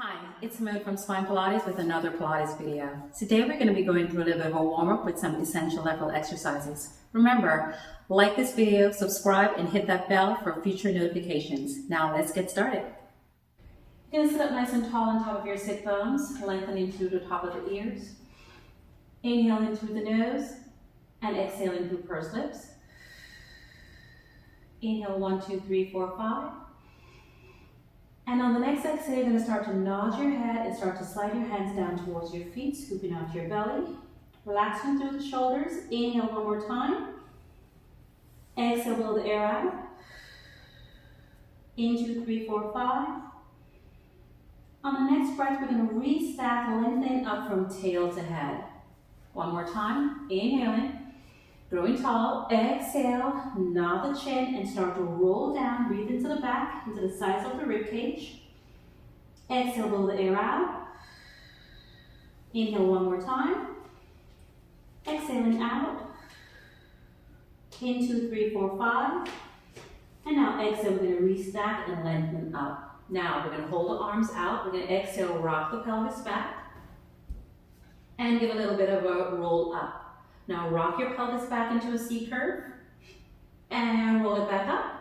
Hi, it's Simone from Spine Pilates with another Pilates video. Today we're going to be going through a little bit of a warm-up with some essential level exercises. Remember, like this video, subscribe, and hit that bell for future notifications. Now let's get started. You're going to sit up nice and tall on top of your sit bones, lengthening through the top of the ears. Inhaling through the nose and exhaling through pursed lips. Inhale 1, 2, 3, 4, 5. And on the next exhale, you're going to start to nod your head and start to slide your hands down towards your feet, scooping out your belly. Relaxing through the shoulders. Inhale one more time. Exhale, blow the air out. In 2, 3, 4, 5. On the next breath, we're going to restack, lengthening up from tail to head. One more time. Inhaling. Growing tall, exhale, nod the chin and start to roll down, breathe into the back, into the sides of the rib cage. Exhale, blow the air out. Inhale one more time. Exhaling out. In 2, 3, 4, 5. And now exhale, we're going to restack and lengthen up. Now we're going to hold the arms out. We're going to exhale, rock the pelvis back. And give a little bit of a roll up. Now rock your pelvis back into a C curve and roll it back up.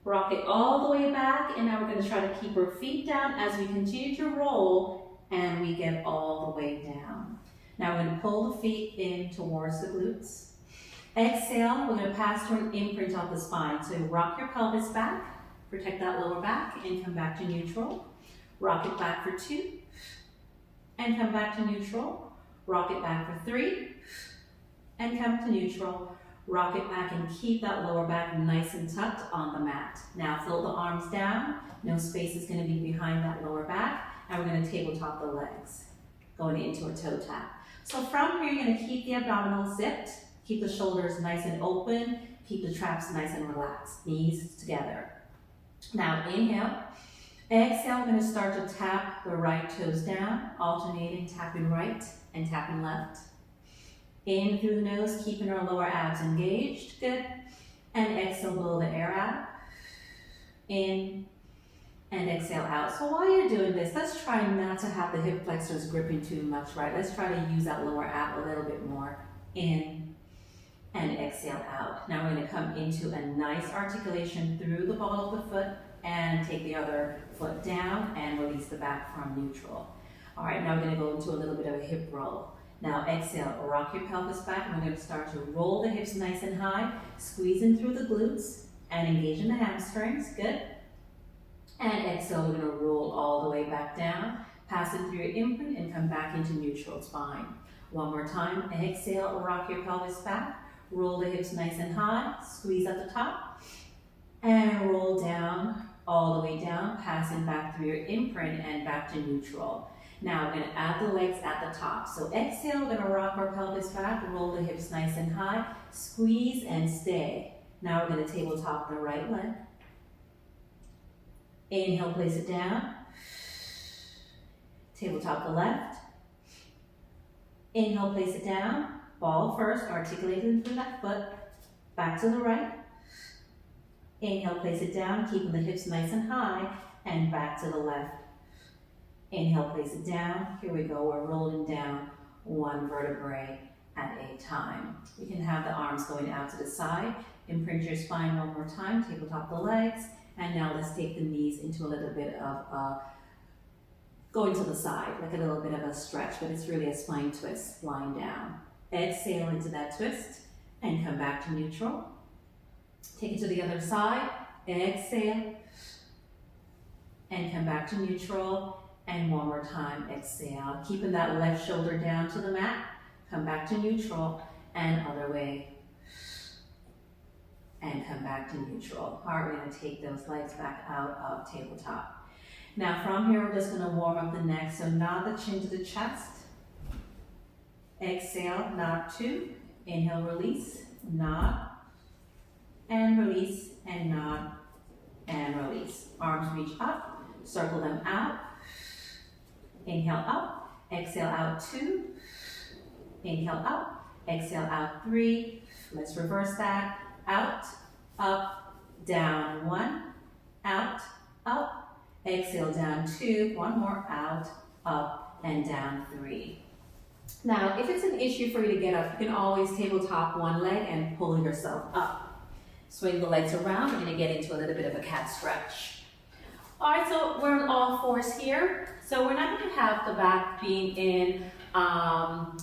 Rock it all the way back, and now we're going to try to keep our feet down as we continue to roll and we get all the way down. Now we're going to pull the feet in towards the glutes. Exhale, we're going to pass through an imprint of the spine. So rock your pelvis back, protect that lower back, and come back to neutral. Rock it back for 2 and come back to neutral. Rock it back for 3. And come to neutral, rock it back and keep that lower back nice and tucked on the mat. Now float the arms down, no space is going to be behind that lower back, and we're going to tabletop the legs, going into a toe tap. So from here, you're going to keep the abdominals zipped, keep the shoulders nice and open, keep the traps nice and relaxed, knees together. Now inhale, exhale, we're going to start to tap the right toes down, alternating tapping right and tapping left. In through the nose, keeping our lower abs engaged. Good. And exhale, blow the air out. In and exhale out. So while you're doing this, let's try not to have the hip flexors gripping too much, right? Let's try to use that lower ab a little bit more. In and exhale out. Now we're going to come into a nice articulation through the ball of the foot and take the other foot down and release the back from neutral. All right, now we're going to go into a little bit of a hip roll. Now exhale, rock your pelvis back, and we're going to start to roll the hips nice and high, squeezing through the glutes and engaging the hamstrings. Good. And exhale, we're going to roll all the way back down, passing through your imprint and come back into neutral spine. One more time. Exhale, rock your pelvis back, roll the hips nice and high, squeeze at the top, and roll down, all the way down, passing back through your imprint and back to neutral. Now we're going to add the legs at the top. So exhale, we're going to rock our pelvis back, roll the hips nice and high, squeeze and stay. Now we're going to tabletop the right leg. Inhale, place it down. Tabletop the left. Inhale, place it down. Ball first, articulating through that foot. Back to the right. Inhale, place it down, keeping the hips nice and high, and back to the left. Inhale, place it down. Here we go. We're rolling down one vertebrae at a time. You can have the arms going out to the side. Imprint your spine one more time. Tabletop the legs. And now let's take the knees into a little bit of going to the side, like a little bit of a stretch, but it's really a spine twist, lying down. Exhale into that twist and come back to neutral. Take it to the other side. Exhale and come back to neutral. And one more time, exhale. Keeping that left shoulder down to the mat. Come back to neutral and other way. And come back to neutral. All right, we're going to take those legs back out of tabletop. Now from here, we're just going to warm up the neck. So nod the chin to the chest. Exhale, nod 2. Inhale, release, nod. And release, and nod, and release. Arms reach up, circle them out. Inhale up, exhale out 2, inhale up, exhale out 3, let's reverse that, out, up, down, 1, out, up, exhale, down 2, one more, out, up, and down 3. Now, if it's an issue for you to get up, you can always tabletop one leg and pull yourself up. Swing the legs around. We're going to get into a little bit of a cat stretch. All right, so we're on all fours here. So we're not going to have the back being in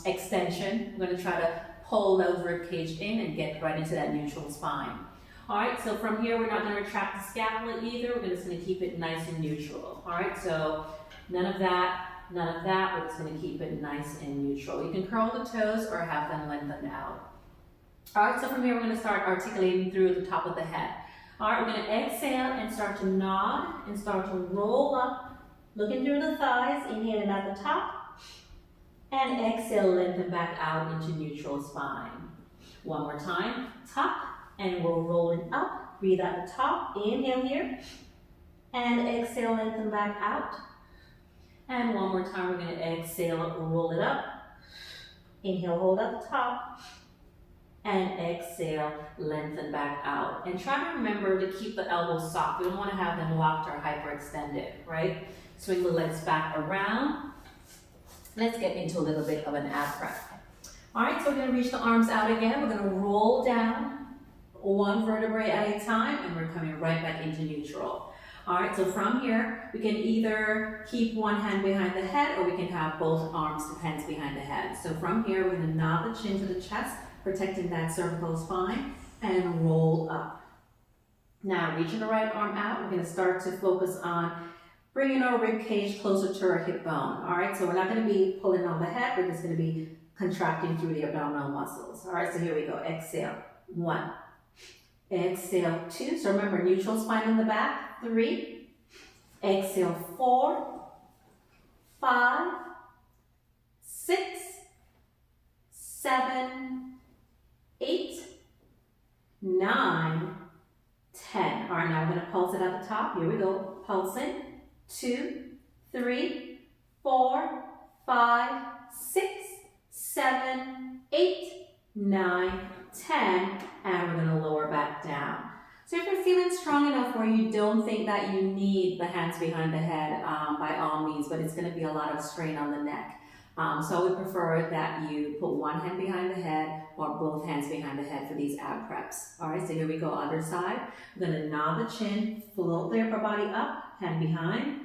extension. We're going to try to pull those rib cage in and get right into that neutral spine. All right, so from here, we're not going to retract the scapula either. We're just going to keep it nice and neutral. All right, so none of that. None of that, we're just going to keep it nice and neutral. You can curl the toes or have them lengthened out. All right, so from here, we're going to start articulating through the top of the head. All right, we're going to exhale and start to nod and start to roll up, looking through the thighs, inhaling at the top, and exhale, lengthen back out into neutral spine. One more time, tuck, and we're rolling up, breathe at the top, inhale here, and exhale, lengthen back out. And one more time, we're going to exhale, roll it up. Inhale, hold at the top. And exhale, lengthen back out. And try to remember to keep the elbows soft. We don't want to have them locked or hyperextended, right? Swing the legs back around. Let's get into a little bit of an ab prep. All right, so we're going to reach the arms out again. We're going to roll down one vertebrae at a time, and we're coming right back into neutral. All right, so from here, we can either keep one hand behind the head or we can have both arms, hands behind the head. So from here, we're going to nod the chin to the chest, protecting that cervical spine, and roll up. Now, reaching the right arm out, we're going to start to focus on bringing our rib cage closer to our hip bone. All right, so we're not going to be pulling on the head, we're just going to be contracting through the abdominal muscles. All right, so here we go. Exhale, 1. Exhale, 2. So remember, neutral spine in the back. 3. Exhale, 4. 5. 6. 7. 8. 9. 10. All right, now we're going to pulse it at the top. Here we go. Pulsing. 2, 3, 4, 5, 6, 7, 8, 9, 10, and we're going to lower back down. So if you're feeling strong enough where you don't think that you need the hands behind the head, by all means, but it's going to be a lot of strain on the neck. So I would prefer that you put one hand behind the head or both hands behind the head for these ab preps. All right, so here we go, other side. I'm going to nod the chin, float the upper body up, hand behind.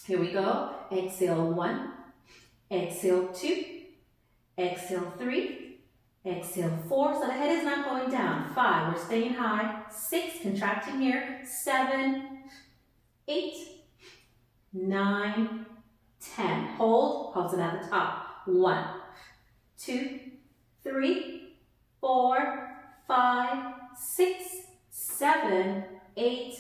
Here we go. Exhale, 1. Exhale, 2. Exhale, 3. Exhale, 4. So the head is not going down. 5. We're staying high. 6. Contracting here. 7. 8. 9. 10. Hold. Pulse it at the top. 1, 2, 3, 4, 5, 6, 7, 8,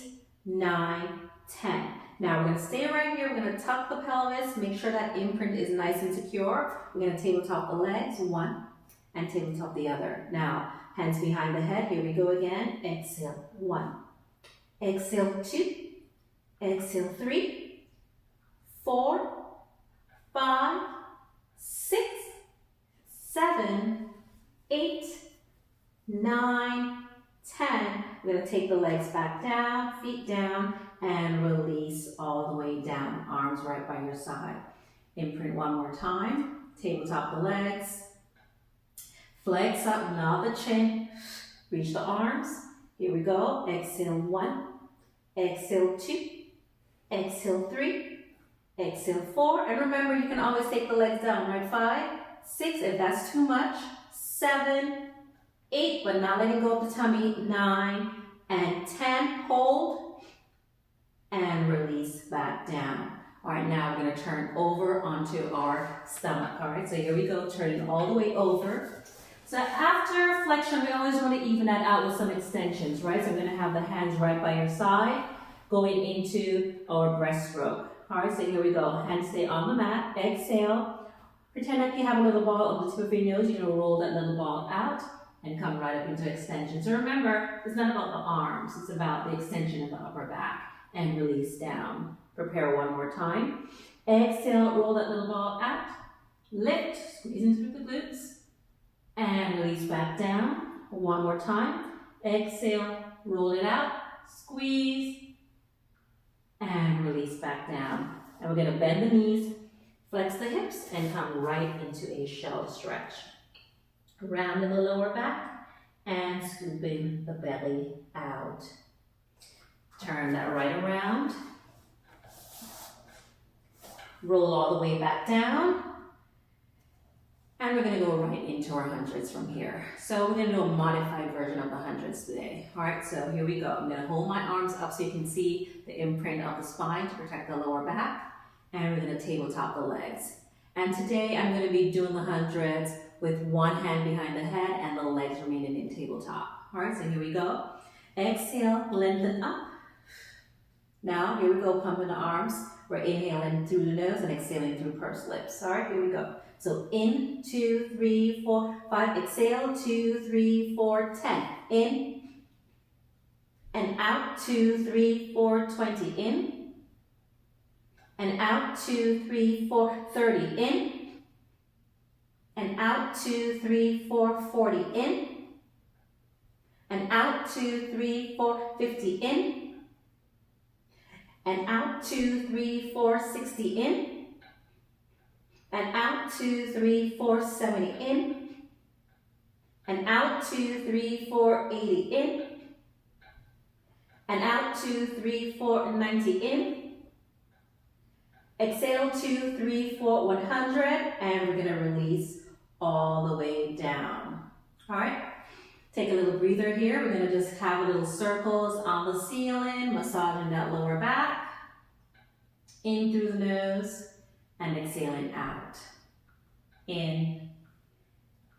9, 10. Now we're going to stay right here. We're going to tuck the pelvis. Make sure that imprint is nice and secure. We're going to tabletop the legs, 1, and tabletop the other. Now, hands behind the head. Here we go again. Exhale, 1. Exhale, 2. Exhale, 3, 4, 5, 6, 7, 8, 9, 10. We're going to take the legs back down, feet down, and release all the way down. Arms right by your side. Imprint one more time. Tabletop the legs. Flex up, nod the chin. Reach the arms. Here we go. Exhale, 1. Exhale, 2. Exhale, 3. Exhale, 4. And remember, you can always take the legs down, right? 5, 6, if that's too much. 7, 8, but not letting go of the tummy. 9, and 10. Hold. And release back down. All right, now we're going to turn over onto our stomach. All right, so here we go, turning all the way over. So after flexion, we always want to even that out with some extensions, right? So we're going to have the hands right by your side, going into our breaststroke. All right, so here we go. Hands stay on the mat. Exhale. Pretend like you have a little ball on the tip of your nose. You're going to roll that little ball out and come right up into extension. So remember, it's not about the arms. It's about the extension of the upper back. And release down. Prepare one more time. Exhale, roll that little ball out. Lift, squeezing through the glutes. And release back down. One more time. Exhale, roll it out. Squeeze. and release back down. And we're gonna bend the knees, flex the hips, and come right into a shell stretch. Rounding the lower back and scooping the belly out. Turn that right around. Roll all the way back down. And we're gonna go right into our hundreds from here. So we're gonna do a modified version of the hundreds today. All right, so here we go. I'm gonna hold my arms up so you can see the imprint of the spine to protect the lower back. And we're gonna tabletop the legs. And today I'm gonna be doing the hundreds with one hand behind the head and the legs remaining in tabletop. All right, so here we go. Exhale, lengthen up. Now, here we go, pumping the arms. We're inhaling through the nose and exhaling through pursed lips. All right, here we go. So in, 2, 3, 4, 5. Exhale, 2, 3, 4, 10. In and out, 2, 3, 4, 20. In and out, 2, 3, 4, 30. In and out, 2, 3, 4, 40. In and out, 2, 3, 4, 50. In and out, 2, 3, 4, 60. In and out, 2, 3, 4, 70. In and out, 2, 3, 4, 80. In and out, 2, 3, 4, 90. In. Exhale, 2, 3, 4, 100, and we're gonna release all the way down. All right, take a little breather here. We're gonna just have little circles on the ceiling, massaging that lower back. In through the nose and exhaling out. In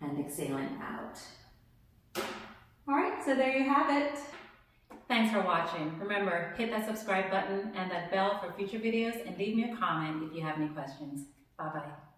and exhaling out. All right, so there you have it. Thanks for watching. Remember, hit that subscribe button and that bell for future videos and leave me a comment if you have any questions. Bye-bye.